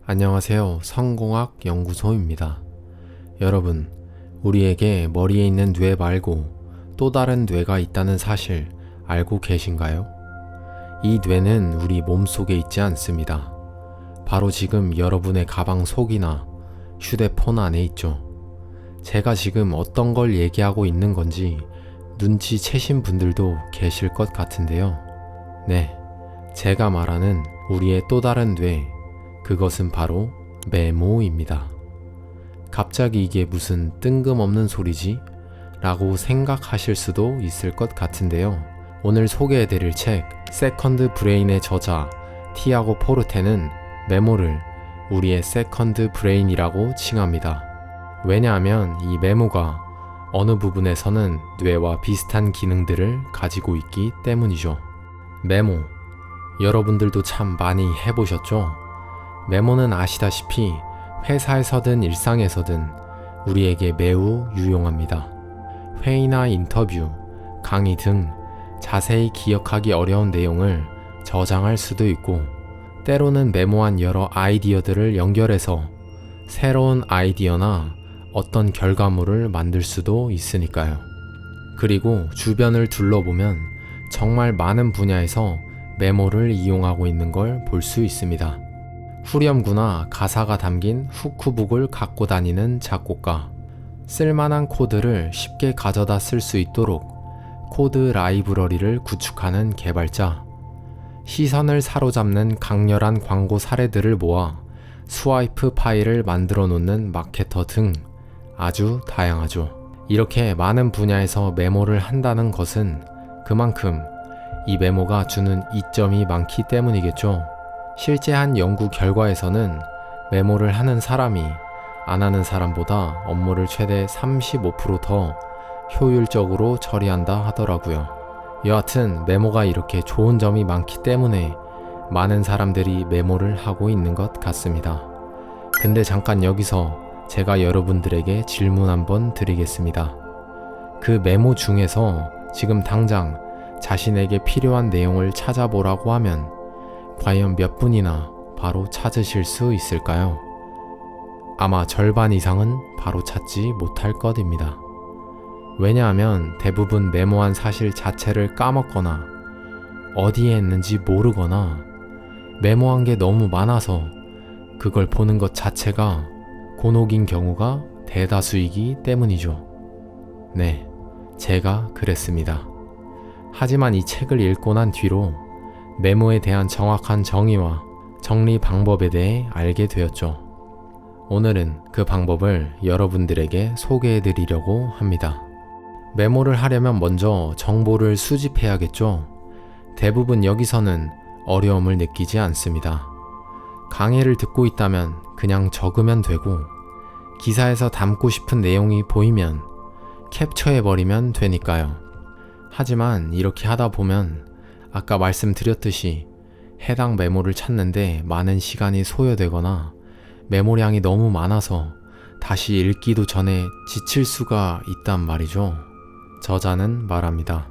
안녕하세요. 성공학 연구소입니다. 여러분, 우리에게 머리에 있는 뇌 말고 또 다른 뇌가 있다는 사실 알고 계신가요? 이 뇌는 우리 몸속에 있지 않습니다. 바로 지금 여러분의 가방 속이나 휴대폰 안에 있죠. 제가 지금 어떤 걸 얘기하고 있는 건지 눈치채신 분들도 계실 것 같은데요. 네, 제가 말하는 우리의 또 다른 뇌, 그것은 바로 메모입니다. 갑자기 이게 무슨 뜬금없는 소리지? 라고 생각하실 수도 있을 것 같은데요. 오늘 소개해드릴 책 세컨드 브레인의 저자 티아고 포르테는 메모를 우리의 세컨드 브레인이라고 칭합니다. 왜냐하면 이 메모가 어느 부분에서는 뇌와 비슷한 기능들을 가지고 있기 때문이죠. 메모, 여러분들도 참 많이 해보셨죠? 메모는 아시다시피 회사에서든 일상에서든 우리에게 매우 유용합니다. 회의나 인터뷰, 강의 등 자세히 기억하기 어려운 내용을 저장할 수도 있고, 때로는 메모한 여러 아이디어들을 연결해서 새로운 아이디어나 어떤 결과물을 만들 수도 있으니까요. 그리고 주변을 둘러보면 정말 많은 분야에서 메모를 이용하고 있는 걸 볼 수 있습니다. 후렴구나 가사가 담긴 후크북을 갖고 다니는 작곡가, 쓸만한 코드를 쉽게 가져다 쓸 수 있도록 코드 라이브러리를 구축하는 개발자, 시선을 사로잡는 강렬한 광고 사례들을 모아 스와이프 파일을 만들어 놓는 마케터 등 아주 다양하죠. 이렇게 많은 분야에서 메모를 한다는 것은 그만큼 이 메모가 주는 이점이 많기 때문이겠죠. 실제 한 연구 결과에서는 메모를 하는 사람이 안 하는 사람보다 업무를 최대 35% 더 효율적으로 처리한다 하더라고요. 여하튼 메모가 이렇게 좋은 점이 많기 때문에 많은 사람들이 메모를 하고 있는 것 같습니다. 근데 잠깐 여기서 제가 여러분들에게 질문 한번 드리겠습니다. 그 메모 중에서 지금 당장 자신에게 필요한 내용을 찾아보라고 하면 과연 몇 분이나 바로 찾으실 수 있을까요? 아마 절반 이상은 바로 찾지 못할 것입니다. 왜냐하면 대부분 메모한 사실 자체를 까먹거나 어디에 있는지 모르거나 메모한 게 너무 많아서 그걸 보는 것 자체가 곤혹인 경우가 대다수이기 때문이죠. 네, 제가 그랬습니다. 하지만 이 책을 읽고 난 뒤로 메모에 대한 정확한 정의와 정리 방법에 대해 알게 되었죠. 오늘은 그 방법을 여러분들에게 소개해 드리려고 합니다. 메모를 하려면 먼저 정보를 수집해야겠죠. 대부분 여기서는 어려움을 느끼지 않습니다. 강의를 듣고 있다면 그냥 적으면 되고, 기사에서 담고 싶은 내용이 보이면 캡처해버리면 되니까요. 하지만 이렇게 하다 보면 아까 말씀드렸듯이 해당 메모를 찾는데 많은 시간이 소요되거나 메모량이 너무 많아서 다시 읽기도 전에 지칠 수가 있단 말이죠. 저자는 말합니다.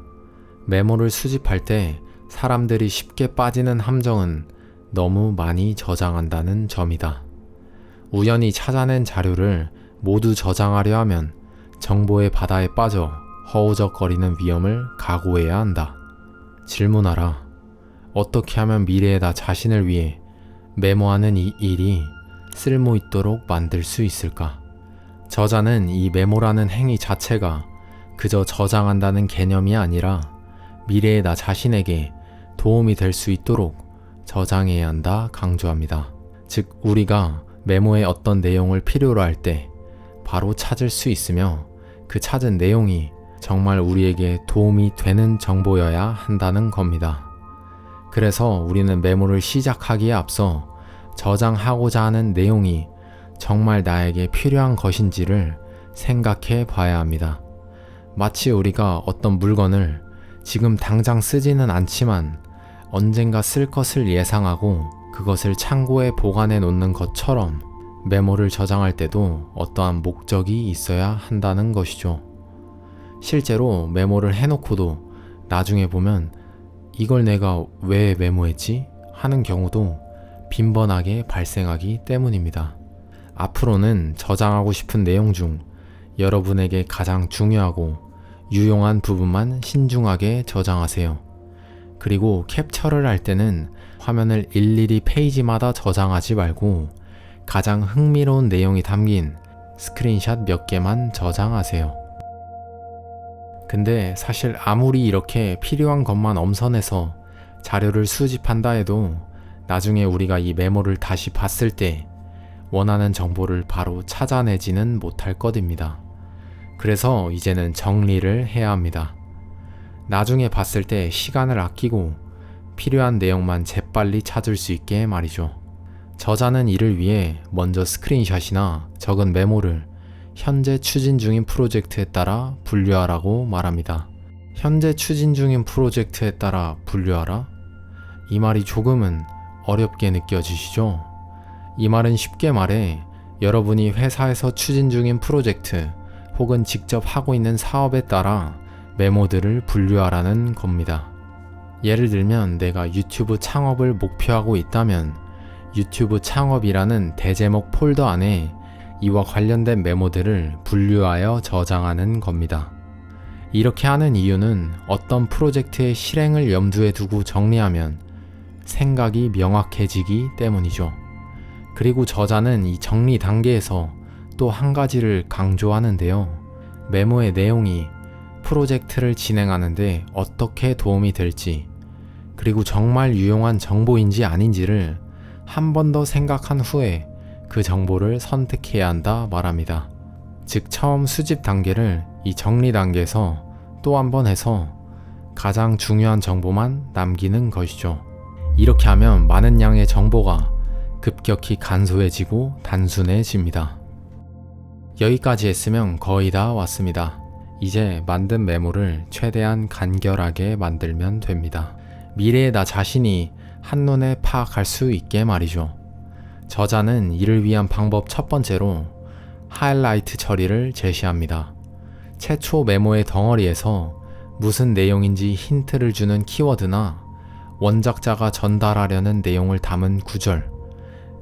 메모를 수집할 때 사람들이 쉽게 빠지는 함정은 너무 많이 저장한다는 점이다. 우연히 찾아낸 자료를 모두 저장하려 하면 정보의 바다에 빠져 허우적거리는 위험을 각오해야 한다. 질문하라. 어떻게 하면 미래에 나 자신을 위해 메모하는 이 일이 쓸모 있도록 만들 수 있을까? 저자는 이 메모라는 행위 자체가 그저 저장한다는 개념이 아니라 미래의 나 자신에게 도움이 될 수 있도록 저장해야 한다 강조합니다. 즉, 우리가 메모의 어떤 내용을 필요로 할 때 바로 찾을 수 있으며 그 찾은 내용이 정말 우리에게 도움이 되는 정보여야 한다는 겁니다. 그래서 우리는 메모를 시작하기에 앞서 저장하고자 하는 내용이 정말 나에게 필요한 것인지를 생각해 봐야 합니다. 마치 우리가 어떤 물건을 지금 당장 쓰지는 않지만 언젠가 쓸 것을 예상하고 그것을 창고에 보관해 놓는 것처럼 메모를 저장할 때도 어떠한 목적이 있어야 한다는 것이죠. 실제로 메모를 해놓고도 나중에 보면 이걸 내가 왜 메모했지? 하는 경우도 빈번하게 발생하기 때문입니다. 앞으로는 저장하고 싶은 내용 중 여러분에게 가장 중요하고 유용한 부분만 신중하게 저장하세요. 그리고 캡처를 할 때는 화면을 일일이 페이지마다 저장하지 말고 가장 흥미로운 내용이 담긴 스크린샷 몇 개만 저장하세요. 근데 사실 아무리 이렇게 필요한 것만 엄선해서 자료를 수집한다 해도 나중에 우리가 이 메모를 다시 봤을 때 원하는 정보를 바로 찾아내지는 못할 것입니다. 그래서 이제는 정리를 해야 합니다. 나중에 봤을 때 시간을 아끼고 필요한 내용만 재빨리 찾을 수 있게 말이죠. 저자는 이를 위해 먼저 스크린샷이나 적은 메모를 현재 추진 중인 프로젝트에 따라 분류하라고 말합니다. 현재 추진 중인 프로젝트에 따라 분류하라? 이 말이 조금은 어렵게 느껴지시죠? 이 말은 쉽게 말해 여러분이 회사에서 추진 중인 프로젝트 혹은 직접 하고 있는 사업에 따라 메모들을 분류하라는 겁니다. 예를 들면 내가 유튜브 창업을 목표하고 있다면 유튜브 창업이라는 대제목 폴더 안에 이와 관련된 메모들을 분류하여 저장하는 겁니다. 이렇게 하는 이유는 어떤 프로젝트의 실행을 염두에 두고 정리하면 생각이 명확해지기 때문이죠. 그리고 저자는 이 정리 단계에서 또 한 가지를 강조하는데요. 메모의 내용이 프로젝트를 진행하는데 어떻게 도움이 될지, 그리고 정말 유용한 정보인지 아닌지를 한 번 더 생각한 후에 그 정보를 선택해야 한다 말합니다. 즉 처음 수집 단계를 이 정리 단계에서 또 한 번 해서 가장 중요한 정보만 남기는 것이죠. 이렇게 하면 많은 양의 정보가 급격히 간소해지고 단순해집니다. 여기까지 했으면 거의 다 왔습니다. 이제 만든 메모를 최대한 간결하게 만들면 됩니다. 미래의 나 자신이 한눈에 파악할 수 있게 말이죠. 저자는 이를 위한 방법 첫 번째로 하이라이트 처리를 제시합니다. 최초 메모의 덩어리에서 무슨 내용인지 힌트를 주는 키워드나 원작자가 전달하려는 내용을 담은 구절,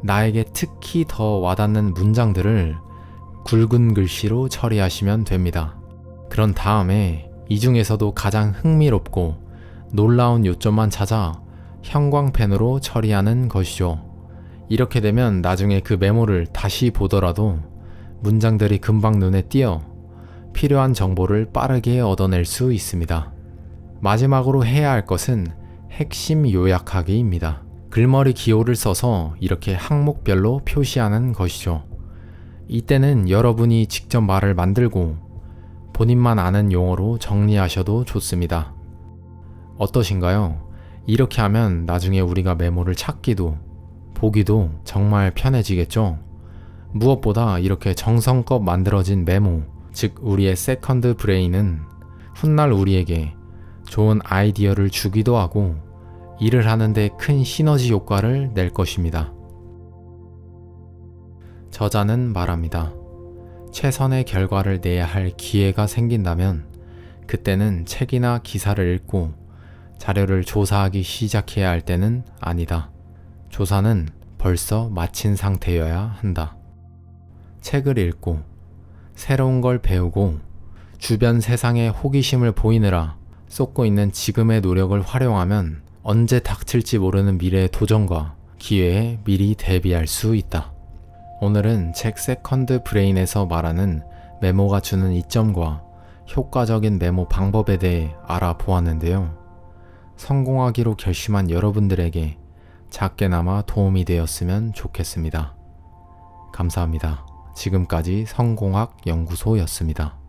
나에게 특히 더 와닿는 문장들을 굵은 글씨로 처리하시면 됩니다. 그런 다음에 이 중에서도 가장 흥미롭고 놀라운 요점만 찾아 형광펜으로 처리하는 것이죠. 이렇게 되면 나중에 그 메모를 다시 보더라도 문장들이 금방 눈에 띄어 필요한 정보를 빠르게 얻어낼 수 있습니다. 마지막으로 해야 할 것은 핵심 요약하기입니다. 글머리 기호를 써서 이렇게 항목별로 표시하는 것이죠. 이때는 여러분이 직접 말을 만들고 본인만 아는 용어로 정리하셔도 좋습니다. 어떠신가요? 이렇게 하면 나중에 우리가 메모를 찾기도 보기도 정말 편해지겠죠? 무엇보다 이렇게 정성껏 만들어진 메모, 즉 우리의 세컨드 브레인은 훗날 우리에게 좋은 아이디어를 주기도 하고 일을 하는데 큰 시너지 효과를 낼 것입니다. 저자는 말합니다. 최선의 결과를 내야 할 기회가 생긴다면 그때는 책이나 기사를 읽고 자료를 조사하기 시작해야 할 때는 아니다. 조사는 벌써 마친 상태여야 한다. 책을 읽고 새로운 걸 배우고 주변 세상에 호기심을 보이느라 쏟고 있는 지금의 노력을 활용하면 언제 닥칠지 모르는 미래의 도전과 기회에 미리 대비할 수 있다. 오늘은 책 세컨드 브레인에서 말하는 메모가 주는 이점과 효과적인 메모 방법에 대해 알아보았는데요. 성공하기로 결심한 여러분들에게 작게나마 도움이 되었으면 좋겠습니다. 감사합니다. 지금까지 성공학 연구소였습니다.